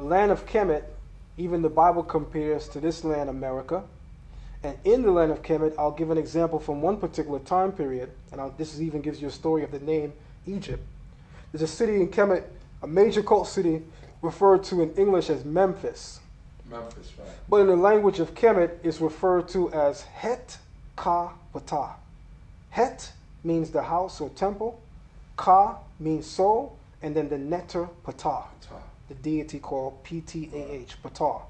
The land of Kemet, even the Bible compares to this land, America. And in the land of Kemet, I'll give an example from one particular time period, and this even gives you a story of the name Egypt. There's a city in Kemet, a major cult city, referred to in English as Memphis. Memphis, right. But in the language of Kemet, it's referred to as Het Ka Ptah. Het means the house or temple, Ka means soul, and then the netter Ptah, the deity called Ptah, Ptah.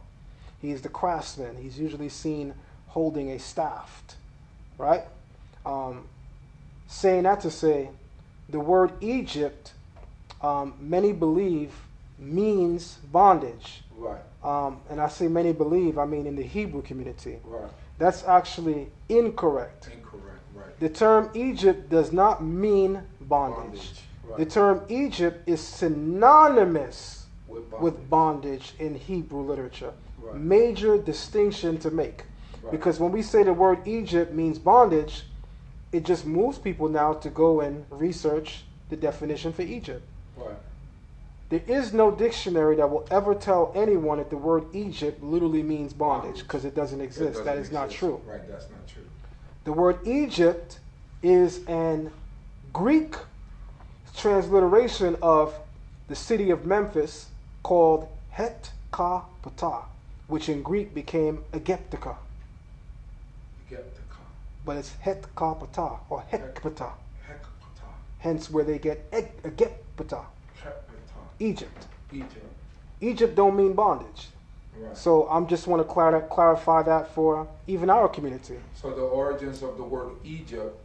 He is the craftsman. He's usually seen holding a staff, right? Saying that to say, the word Egypt, many believe, means bondage. Right. And I say many believe, I mean in the Hebrew community. Right. That's actually incorrect. Incorrect, right. The term Egypt does not mean bondage. Right. The term Egypt is synonymous With bondage in Hebrew literature. Right. Major distinction to make. Right. Because when we say the word Egypt means bondage, it just moves people now to go and research the definition for Egypt. Right. There is no dictionary that will ever tell anyone that the word Egypt literally means bondage, because it doesn't exist. That is not true. Right, that's not true. The word Egypt is an Greek transliteration of the city of Memphis called Het Ka Ptah, which in Greek became Egyptica. But it's Het Ka Ptah or Hekptah. Hence where they get Egypta. Egypt. Egypt don't mean bondage. Right. So I'm just want to clarify that for even our community. So the origins of the word Egypt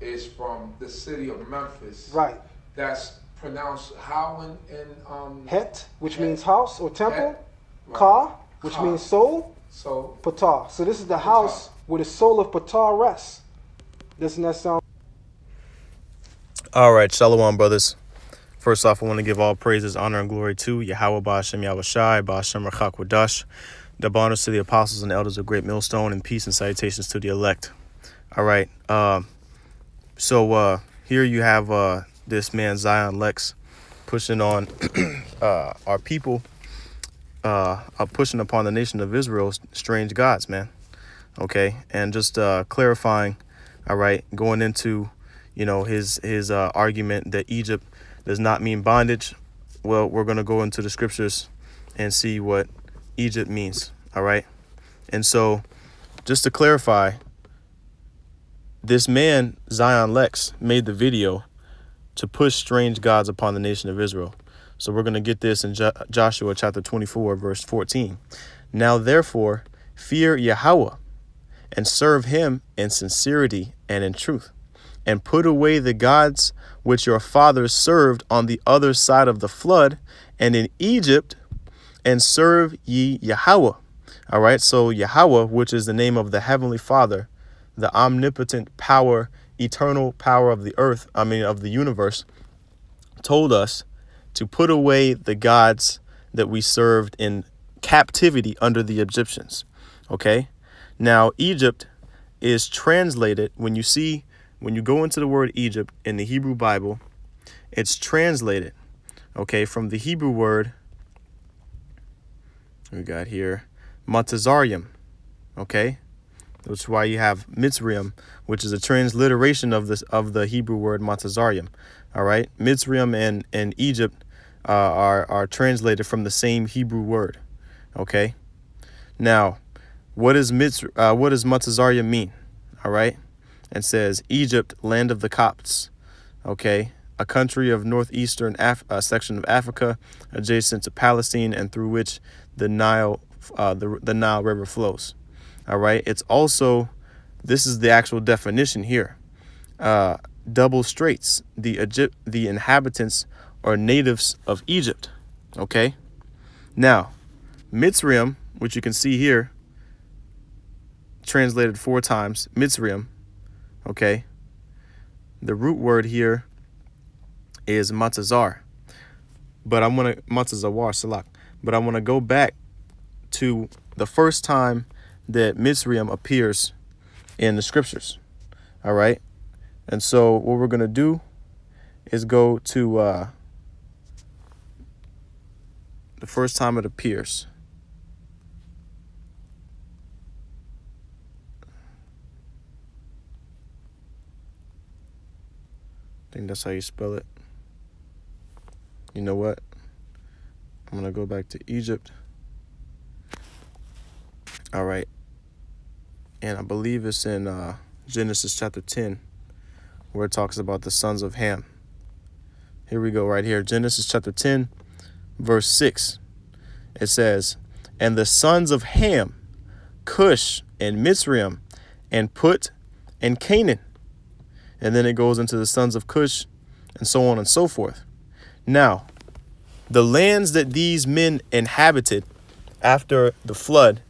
is from the city of Memphis. Right. That's pronounced how in Het, which Het. means house or temple. Het. Right. Ka, which Ka. means soul. So Ptah. So this is the house where the soul of Ptah rests. Doesn't that sound? All right, Shalom, brothers. First off, I want to give all praises, honor, and glory to Yahweh Ba'ashem Yahushai, Ba'ashem Rachak Wadash, the honors to the apostles and elders of Great Millstone, and peace and salutations to the elect. All right, so here you have this man, Zion Lex, pushing on our people, pushing upon the nation of Israel, strange gods, man. Okay, and just clarifying, all right, going into, his argument that Egypt does not mean bondage. Well, we're going to go into the scriptures and see what Egypt means, all right? And so, just to clarify, this man, Zion Lex, made the video to push strange gods upon the nation of Israel. So we're going to get this in Joshua chapter 24, verse 14. Now, therefore, fear Yahweh and serve him in sincerity and in truth, and put away the gods which your fathers served on the other side of the flood and in Egypt, and serve ye Yahweh. All right, so Yahweh, which is the name of the Heavenly Father, the omnipotent power, eternal power of the earth, of the universe, told us to put away the gods that we served in captivity under the Egyptians. Okay, now Egypt is translated, when you go into the word Egypt in the Hebrew Bible, it's translated, okay, from the Hebrew word, we got here, Matazarium, okay? That's why you have Mitzrayim, which is a transliteration of the Hebrew word Matazarium, all right? Mitzrayim and Egypt are translated from the same Hebrew word, okay? Now, what does Matazarium mean, all right? It says Egypt, land of the Copts, okay, a country of northeastern section of Africa, adjacent to Palestine, and through which the Nile River flows. All right. It's also, this is the actual definition here. Double straits, the inhabitants or natives of Egypt. Okay. Now, Mitzrayim, which you can see here, translated 4 times, Mitzrayim. Okay, the root word here is matazar, but matazawar salak. But I want to go back to the first time that Mitzrayim appears in the scriptures. All right, and so what we're gonna do is go to The first time it appears. I think that's how you spell it. You know what? I'm going to go back to Egypt. All right. And I believe it's in Genesis chapter 10, where it talks about the sons of Ham. Here we go right here. Genesis chapter 10, verse 6. It says, and the sons of Ham, Cush and Mizraim, and Put and Canaan. And then it goes into the sons of Cush and so on and so forth. Now, the lands that these men inhabited after the flood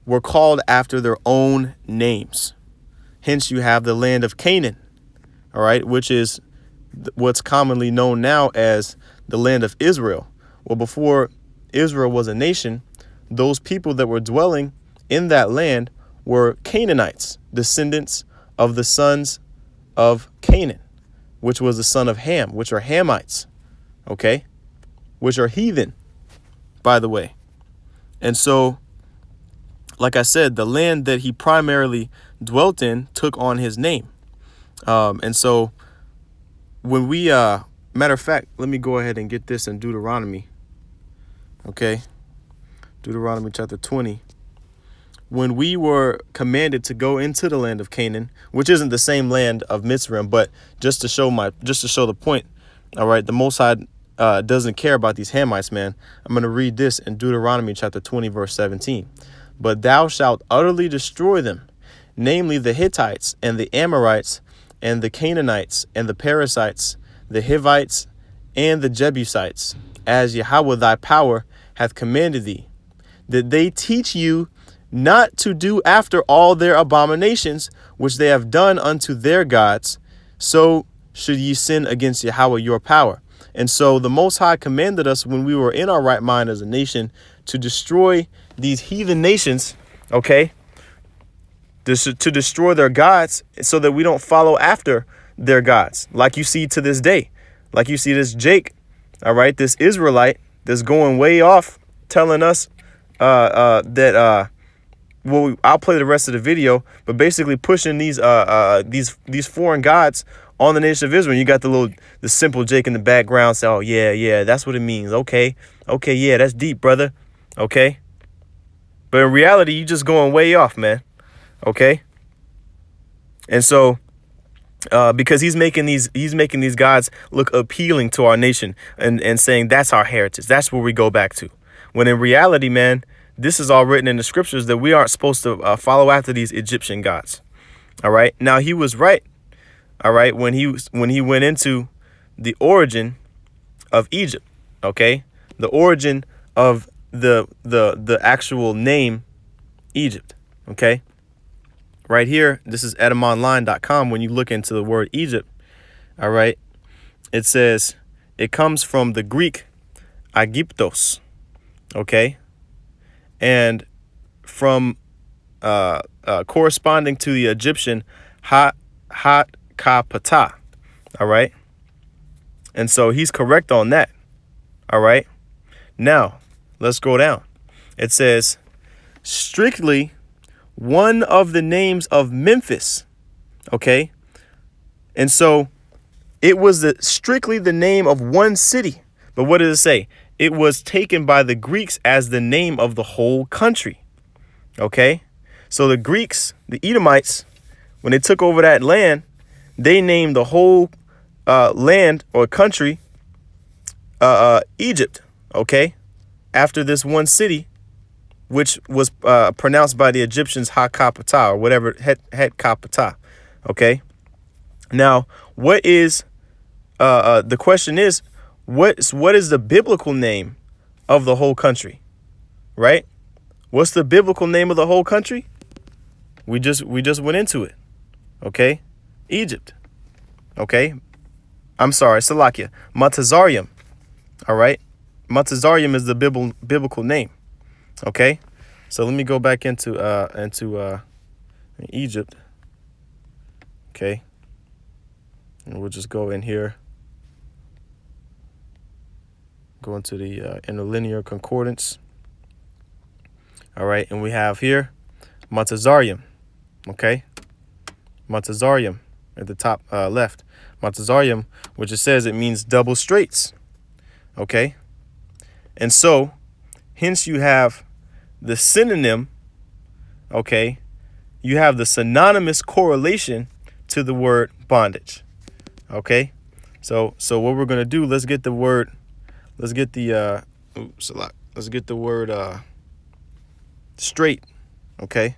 were called after their own names. Hence, you have the land of Canaan, all right, which is what's commonly known now as the land of Israel. Well, before Israel was a nation, those people that were dwelling in that land were Canaanites, descendants of the sons of Canaan, which was the son of Ham, which are Hamites, okay, which are heathen, by the way. And so, like I said, the land that he primarily dwelt in took on his name. And so when we, matter of fact, let me go ahead and get this in Deuteronomy. Okay. Deuteronomy chapter 20. When we were commanded to go into the land of Canaan, which isn't the same land of Mizraim, but just to show the point. All right. The Most High doesn't care about these Hamites, man. I'm going to read this in Deuteronomy chapter 20, verse 17. But thou shalt utterly destroy them, namely the Hittites and the Amorites and the Canaanites and the Perizzites, the Hivites and the Jebusites, as Yahweh thy power hath commanded thee, that they teach you not to do after all their abominations which they have done unto their gods, so should ye sin against Yahweh your power. And so the Most High commanded us when we were in our right mind as a nation to destroy these heathen nations, okay, to destroy their gods so that we don't follow after their gods, like you see to this day, like you see this Jake, all right, this Israelite that's going way off telling us that well, I'll play the rest of the video, but basically pushing these foreign gods on the nation of Israel. You got the simple Jake in the background say, oh yeah, that's what it means. Okay, yeah, that's deep, brother. Okay. But in reality, you just going way off, man. Okay. And so because he's making these gods look appealing to our nation and saying that's our heritage. That's where we go back to. When in reality, man, this is all written in the scriptures that we aren't supposed to follow after these Egyptian gods. All right. Now, he was right. All right. When he went into the origin of Egypt. OK, the origin of the actual name Egypt. OK, right here. This is etymonline.com. When you look into the word Egypt. All right. It says it comes from the Greek Aegyptos. OK. And from corresponding to the Egyptian Ha-Ka-Ptah. All right. And so he's correct on that. All right. Now, let's go down. It says strictly one of the names of Memphis. OK. And so it was strictly the name of one city. But what does it say? It was taken by the Greeks as the name of the whole country. OK, so the Greeks, the Edomites, when they took over that land, they named the whole land or country Egypt. OK, after this one city, which was pronounced by the Egyptians Ha-Ka-Ptah or whatever, Het-Ka-Ptah. OK, now what is the question is, what is the biblical name of the whole country, right? What's the biblical name of the whole country? We just went into it. Okay. Egypt. Okay. I'm sorry. Salakia. Matazarium. All right. Matazarium is the biblical name. Okay. So let me go back into Egypt. Okay. And we'll just go in here. Go into the interlinear concordance. All right, and we have here Montazarium. Okay, Montazarium at the top left. Montazarium, which it says it means double straights. Okay, and so hence you have the synonym. Okay, you have the synonymous correlation to the word bondage. Okay, so what we're gonna do? Let's get the word. Let's get the let's get the word straight. Okay.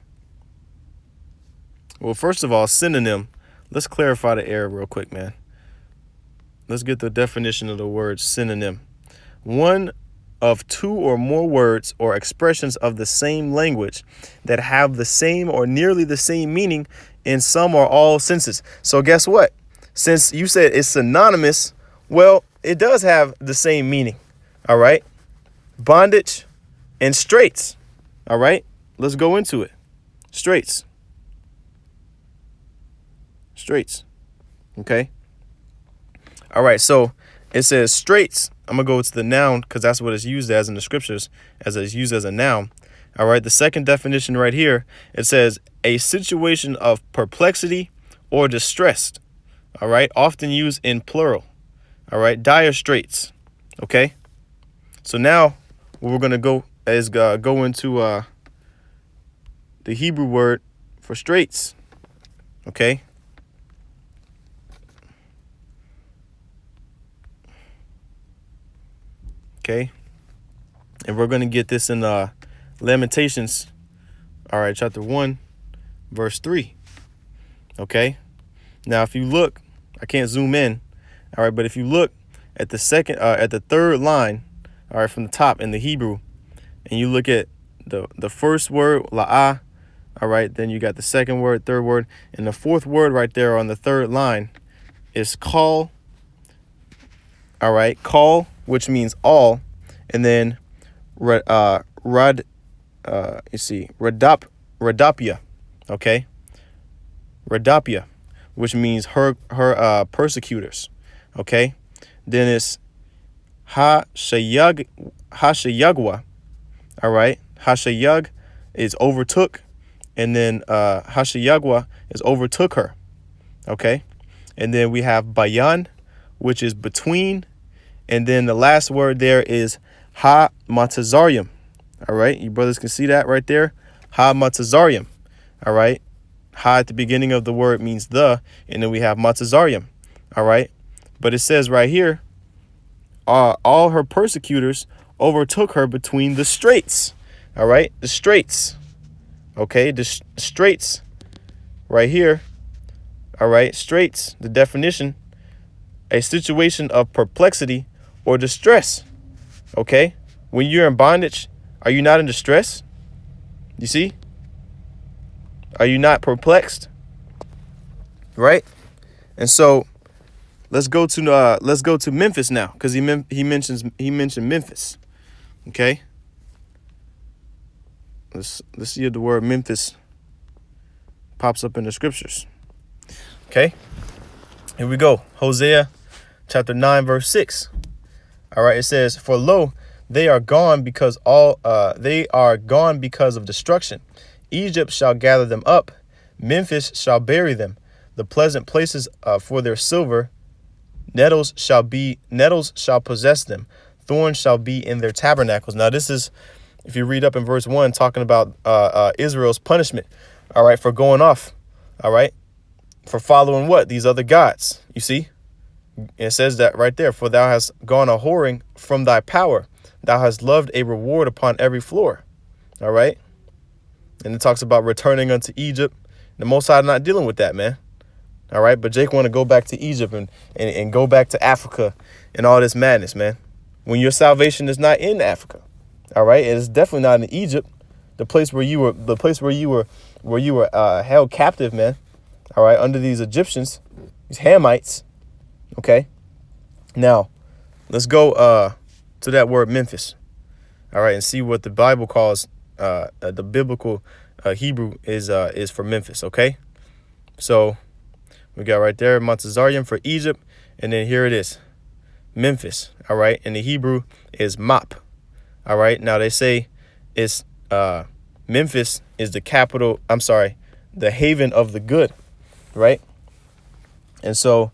Well, first of all, synonym. Let's clarify the error real quick, man. Let's get the definition of the word synonym. One of two or more words or expressions of the same language that have the same or nearly the same meaning in some or all senses. So guess what? Since you said it's synonymous, well, it does have the same meaning. All right. Bondage and straits. All right. Let's go into it. Straits. Straits. Okay. All right. So it says straits. I'm going to go to the noun because that's what it's used as in the scriptures, as it's used as a noun. All right. The second definition right here, it says a situation of perplexity or distress. All right. Often used in plural. All right. Dire straits. Okay. So now what we're going to go is go into the Hebrew word for straits. Okay. Okay. And we're going to get this in Lamentations. All right. Chapter 1, verse 3. Okay. Now, if you look, I can't zoom in. All right. But if you look at the third line, all right, from the top in the Hebrew, and you look at the first word, la'ah, all right, then you got the second word, third word, and the fourth word right there on the third line is call. All right. Call, which means all. And then radapia. Okay. Radapia, which means her persecutors. Okay. Then it's hashayagwa. All right. Hashayag is overtook. And then hashayagwa is overtook her. Okay. And then we have bayan, which is between. And then the last word there is ha-matazarium. All right. You brothers can see that right there. Ha-matazarium. All right. Ha at the beginning of the word means the. And then we have matazarium. All right. But it says right here, all her persecutors overtook her between the straits. All right. The straits. Okay. The straits right here. All right. Straits. The definition. A situation of perplexity or distress. Okay. When you're in bondage, are you not in distress? You see? Are you not perplexed? Right? And so let's go to Memphis now, because he mentioned Memphis. Okay. Let's see if the word Memphis pops up in the scriptures. Okay. Here we go. Hosea chapter 9, verse 6. All right. It says, for lo, they are gone because of destruction. Egypt shall gather them up. Memphis shall bury them. The pleasant places for their silver. Nettles shall possess them. Thorns shall be in their tabernacles. Now, this is, if you read up in verse 1, talking about Israel's punishment. All right. For going off. All right. For following what? These other gods. You see? It says that right there. For thou hast gone a whoring from thy power. Thou hast loved a reward upon every floor. All right. And it talks about returning unto Egypt. The Most High not dealing with that, man. All right. But Jake want to go back to Egypt and go back to Africa and all this madness, man. When your salvation is not in Africa. All right. It is definitely not in Egypt, the place where you were held captive, man. All right. Under these Egyptians, these Hamites. OK, now let's go to that word Memphis. All right. And see what the Bible calls the biblical Hebrew is for Memphis. OK, so we got right there Montazarium for Egypt. And then here it is. Memphis. All right. And the Hebrew is Mop. All right. Now they say it's Memphis is the capital. I'm sorry, the haven of the good. Right. And so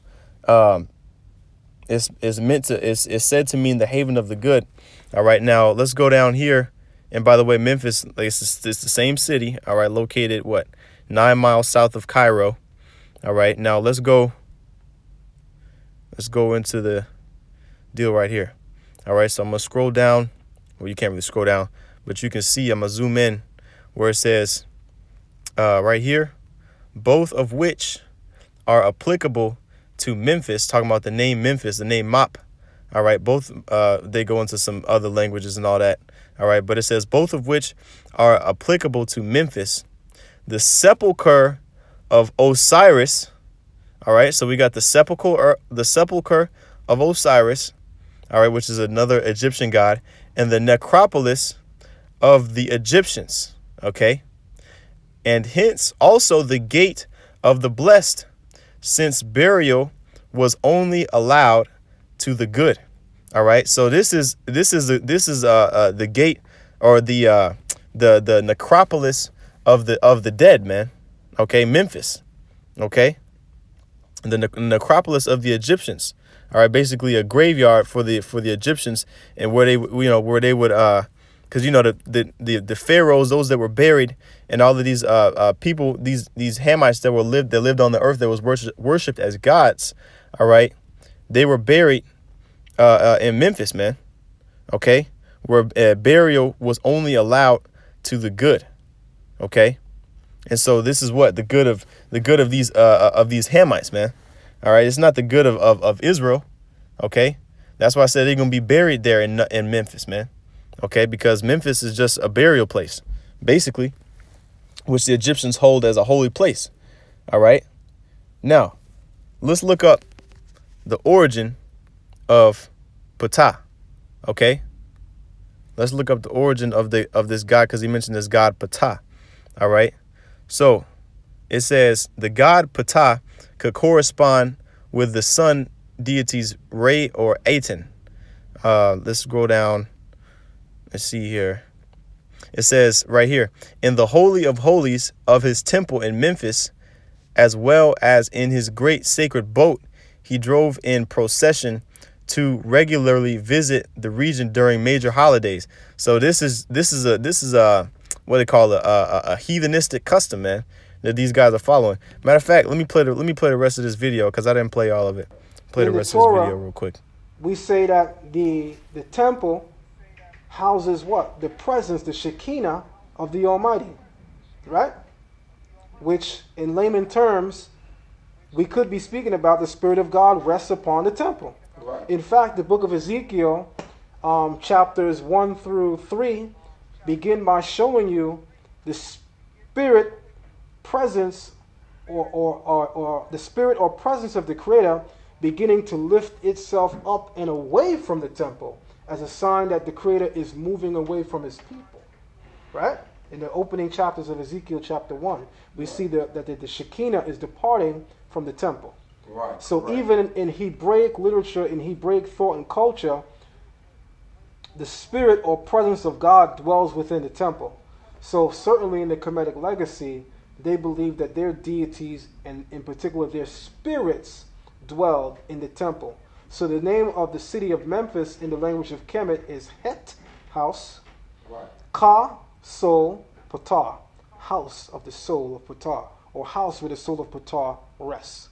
it's meant to it's said to mean the haven of the good. All right. Now let's go down here. And by the way, Memphis, like, it's the same city. All right. Located 9 miles south of Cairo. All right. Now let's go into the deal right here. All right. So I'm going to scroll down. Well, you can't really scroll down, but you can see I'm going to zoom in where it says right here, both of which are applicable to Memphis, talking about the name Memphis, the name Mop. All right. Both they go into some other languages and all that. All right. But it says both of which are applicable to Memphis, the sepulcher of Osiris. All right. So we got the sepulcher of Osiris. All right. Which is another Egyptian god, and the necropolis of the Egyptians. OK. And hence also the gate of the blessed, since burial was only allowed to the good. All right. So this is the gate, or the necropolis of the dead, man. OK, Memphis. OK, the necropolis of the Egyptians. All right, basically a graveyard for the Egyptians, and where they would because the pharaohs, those that were buried, and all of these people, these Hamites that lived on the earth, that was worshipped as gods. All right, they were buried in Memphis, man. Okay, where burial was only allowed to the good. Okay, and so this is what the good of these Hamites, man. All right, it's not the good of Israel. Okay, that's why I said they're gonna be buried there in Memphis, man. Okay, because Memphis is just a burial place, basically, which the Egyptians hold as a holy place. All right. Now, let's look up the origin of Ptah. Okay. Let's look up the origin of this god, because he mentioned this god Ptah. All right. So it says the god Ptah could correspond with the sun deities Re or Aten. Let's scroll down. Let's see here. It says right here, in the Holy of Holies of his temple in Memphis, as well as in his great sacred boat, he drove in procession to regularly visit the region during major holidays. So this is what they call a heathenistic custom, man, that these guys are following. Matter of fact, let me play the rest of this video, because I didn't play all of it. Play the rest of this video real quick. We say that the temple houses what? The presence, the Shekinah of the Almighty, right? Which, in layman terms, we could be speaking about the Spirit of God rests upon the temple. Right. In fact, the book of Ezekiel, chapters 1 through 3, begin by showing you the Spirit presence or the Spirit or presence of the Creator beginning to lift itself up and away from the temple, as a sign that the Creator is moving away from his people, right? In the opening chapters of Ezekiel chapter 1, we see that the Shekinah is departing from the temple. Right. So right. Even in Hebraic literature, in Hebraic thought and culture, the spirit or presence of God dwells within the temple. So certainly in the Kemetic legacy, they believe that their deities, and in particular their spirits, dwelled in the temple. So the name of the city of Memphis in the language of Kemet is Het, house, Right. Ka, soul, Ptah, house of the soul of Ptah, or house where the soul of Ptah rests.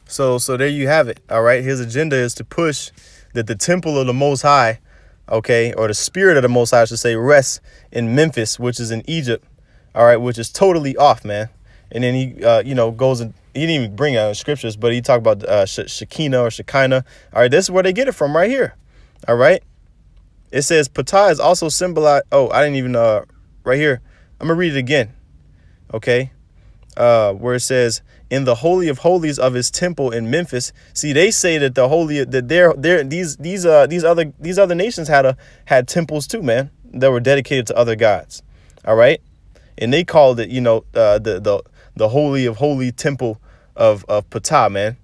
So there you have it. All right. His agenda is to push that the temple of the Most High, okay, or the spirit of the Most High, I should say, rests in Memphis, which is in Egypt. All right, which is totally off, man. And then he, goes and he didn't even bring out scriptures, but he talked about Shekinah or Shekinah. All right, this is where they get it from, right here. All right. It says Ptah is also symbolized. Oh, I didn't even right here. I'm gonna read it again. Okay. Where it says, in the Holy of Holies of his temple in Memphis. See, they say that the holy, that these other nations had temples too, man, that were dedicated to other gods. All right. And they called it, the Holy of Holy temple of Ptah, man.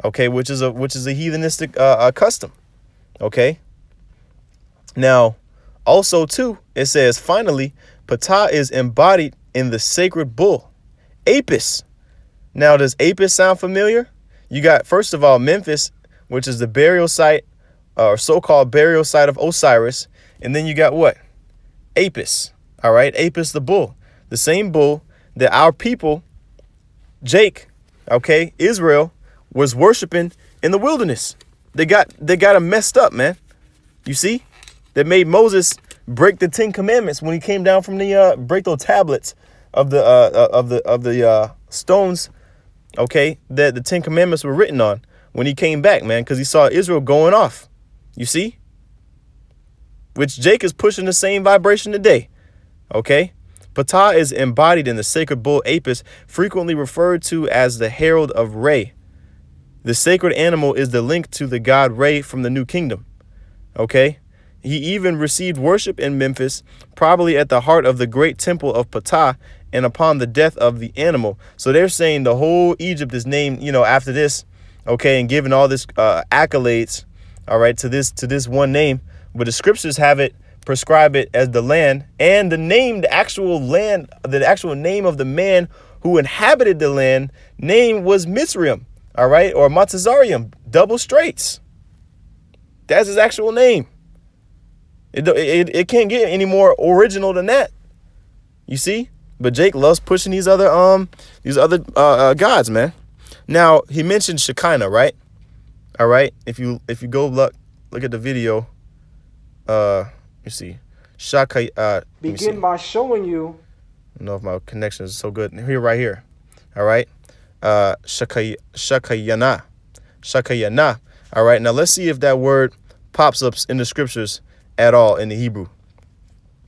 okay, which is a heathenistic custom. Okay. Now, also too, it says finally, Ptah is embodied in the sacred bull, Apis. Now, does Apis sound familiar? You got, first of all, Memphis, which is the burial site or so-called burial site of Osiris. And then you got what? Apis. All right. Apis the bull, the same bull that our people, Jake, okay, Israel, was worshiping in the wilderness. They got him messed up, man. You see, that made Moses break the 10 commandments when he came down from the break those tablets of the stones, okay, that the 10 commandments were written on when he came back, man, because he saw Israel going off. You see, which Jake is pushing the same vibration today. Okay. Ptah is embodied in the sacred bull Apis, frequently referred to as the herald of Re. The sacred animal is the link to the god Re from the New Kingdom. Okay. He even received worship in Memphis, probably at the heart of the great temple of Ptah, and upon the death of the animal. So they're saying the whole Egypt is named, after this, okay, and given all this accolades, all right, to this one name. But the scriptures have it, prescribe it as the land, and the actual name of the man who inhabited the land, name was Mizraim, all right, or Matazarium, double straits. That's his actual name. It can't get any more original than that. You see? But Jake loves pushing these other gods, man. Now, he mentioned Shekinah, right? All right. If you go look at the video, you see. Begin by showing you. I don't know if my connection is so good. Here, right here. All right. Shakayana. All right. Now let's see if that word pops up in the scriptures at all in the Hebrew.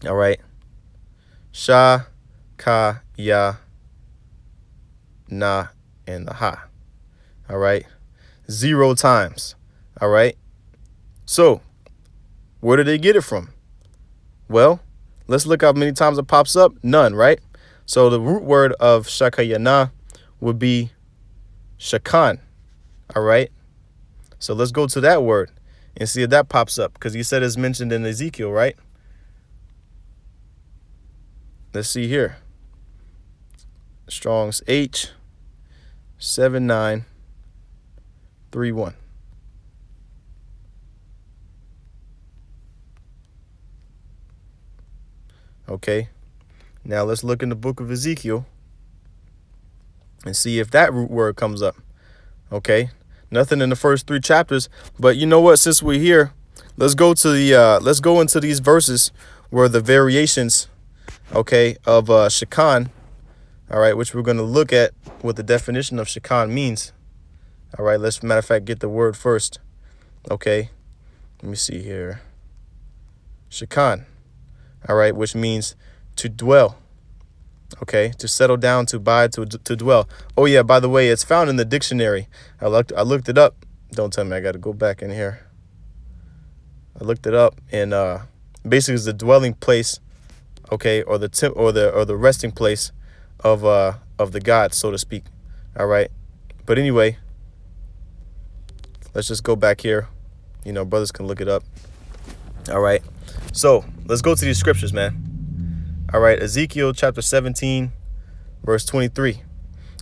All right. Shakaya na and the ha. All right. 0 times. All right. So where did they get it from? Well, let's look how many times it pops up. None, right? So the root word of Shakayana would be shakan. All right. So let's go to that word and see if that pops up, because you said it's mentioned in Ezekiel, right? Let's see here. Strong's H7931. Okay. Now let's look in the book of Ezekiel and see if that root word comes up. Okay. Nothing in the first 3 chapters, but you know what? Since we're here, let's go into these verses where the variations, okay, of Shekan, all right, which we're going to look at what the definition of Shekan means. All right, let's, matter of fact, get the word first. Okay, let me see here. Shekan, all right, which means to dwell. Okay, to settle down, to abide, to dwell. Oh yeah, by the way, it's found in the dictionary. I looked it up. Don't tell me I got to go back in here. I looked it up, and basically it's the dwelling place, okay, or the resting place of the gods, so to speak. All right, but anyway, let's just go back here. Brothers can look it up. All right, so let's go to these scriptures, man. All right, Ezekiel chapter 17, verse 23.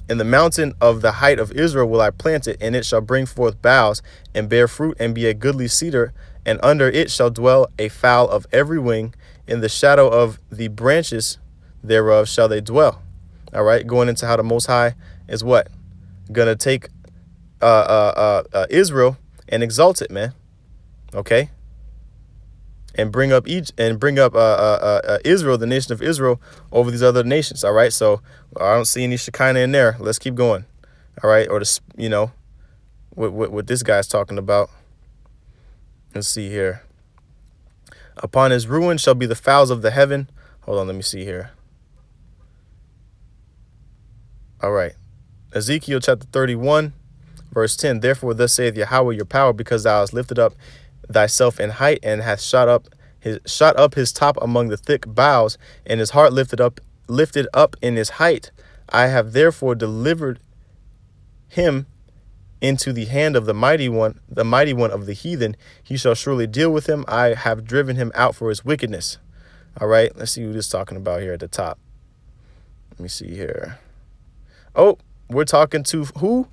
In the mountain of the height of Israel will I plant it, and it shall bring forth boughs and bear fruit and be a goodly cedar, and under it shall dwell a fowl of every wing. In the shadow of the branches thereof shall they dwell. All right, going into how the Most High is what? Gonna take Israel and exalt it, man. Okay. And bring up Israel, the nation of Israel, over these other nations. All right. So I don't see any Shekinah in there. Let's keep going. All right. Or what this guy's talking about. Let's see here. Upon his ruin shall be the fowls of the heaven. Hold on. Let me see here. All right. Ezekiel chapter 31, verse 10. Therefore, thus saith Yahweh your power, because thou hast lifted up thyself in height, and hath shot up his top among the thick boughs, and his heart lifted up in his height. I have therefore delivered him into the hand of the mighty one of the heathen. He shall surely deal with him. I have driven him out for his wickedness. All right, let's see who this is talking about here at the top. Let me see here. Oh, we're talking to who?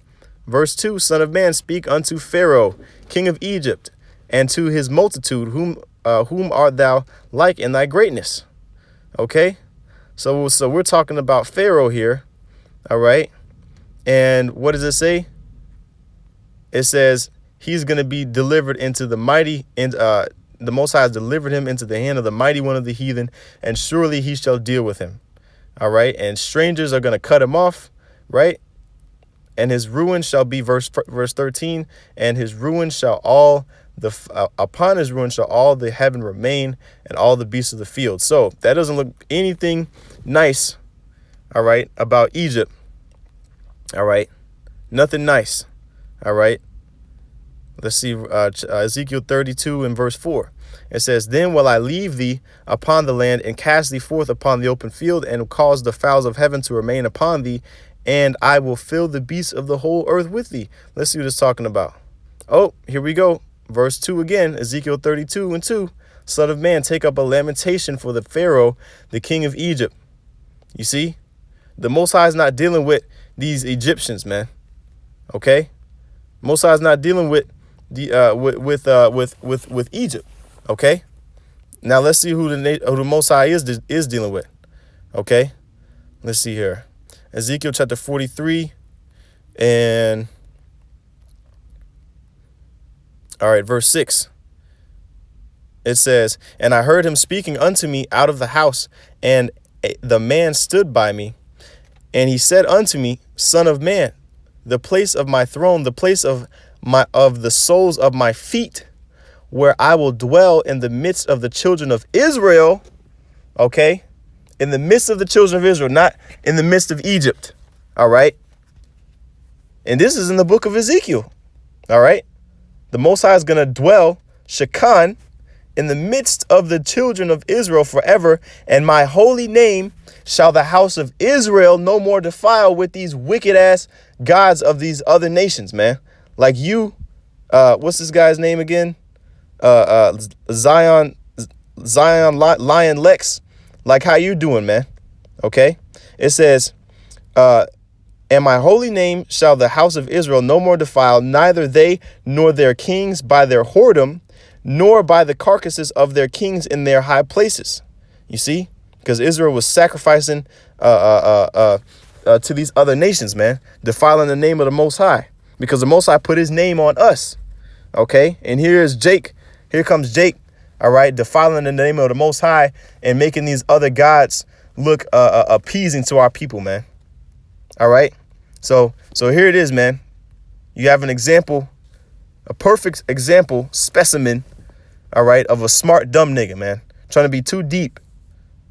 Verse 2, Son of man, speak unto Pharaoh, king of Egypt, and to his multitude, whom art thou like in thy greatness? Okay, so we're talking about Pharaoh here. All right, and what does it say? It says he's going to be delivered into the mighty, and the Most High has delivered him into the hand of the mighty one of the heathen, and surely he shall deal with him. All right, and strangers are going to cut him off, right? And his ruin shall be, verse 13, and his ruin shall upon his ruin shall all the heaven remain, and all the beasts of the field. So that doesn't look anything nice, all right, about Egypt. All right, nothing nice. All right, let's see, Ezekiel 32 and verse 4. It says, then will I leave thee upon the land and cast thee forth upon the open field, and cause the fowls of heaven to remain upon thee, and I will fill the beasts of the whole earth with thee. Let's see what it's talking about. Oh, here we go. Verse 2 again, Ezekiel 32 and 2. Son of man, take up a lamentation for the Pharaoh, the king of Egypt. You see, the Most High is not dealing with these Egyptians, man. Okay, Most High is not dealing with the with Egypt. Okay, now let's see who the Most High is dealing with. Okay, let's see here. Ezekiel chapter 43 and all right, verse 6. It says, and I heard him speaking unto me out of the house, and the man stood by me, and he said unto me, Son of man, the place of my throne, the place of the soles of my feet, where I will dwell in the midst of the children of Israel. Okay, in the midst of the children of Israel, not in the midst of Egypt. All right. And this is in the book of Ezekiel. All right. The Most High is going to dwell, Shekan, in the midst of the children of Israel forever. And my holy name shall the house of Israel no more defile with these wicked ass gods of these other nations, man. Like you, what's this guy's name again? Zion Lion Lex. Like, how you doing, man? Okay. It says, and my holy name shall the house of Israel no more defile, neither they nor their kings by their whoredom, nor by the carcasses of their kings in their high places. You see, because Israel was sacrificing to these other nations, man, defiling the name of the Most High, because the Most High put his name on us. OK, and here's Jake. Here comes Jake. All right, defiling the name of the Most High and making these other gods look appeasing to our people, man. All right. So here it is, man. You have an example, a perfect example, specimen, all right, of a smart, dumb nigga, man, trying to be too deep.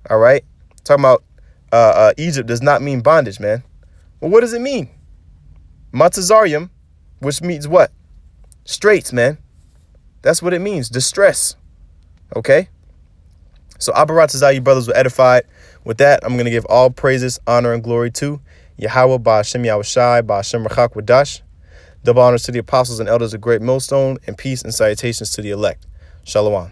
All right. Talking about Egypt does not mean bondage, man. Well, what does it mean? Matazarium, which means what? Straits, man. That's what it means. Distress. OK. So Abaratazah, you brothers were edified. With that, I'm going to give all praises, honor, and glory to Yahweh, Ba'ashem Yahushai, Ba'ashem Rachak Wadash. Double honors to the apostles and elders of Great Millstone, and peace and salutations to the elect. Shalom.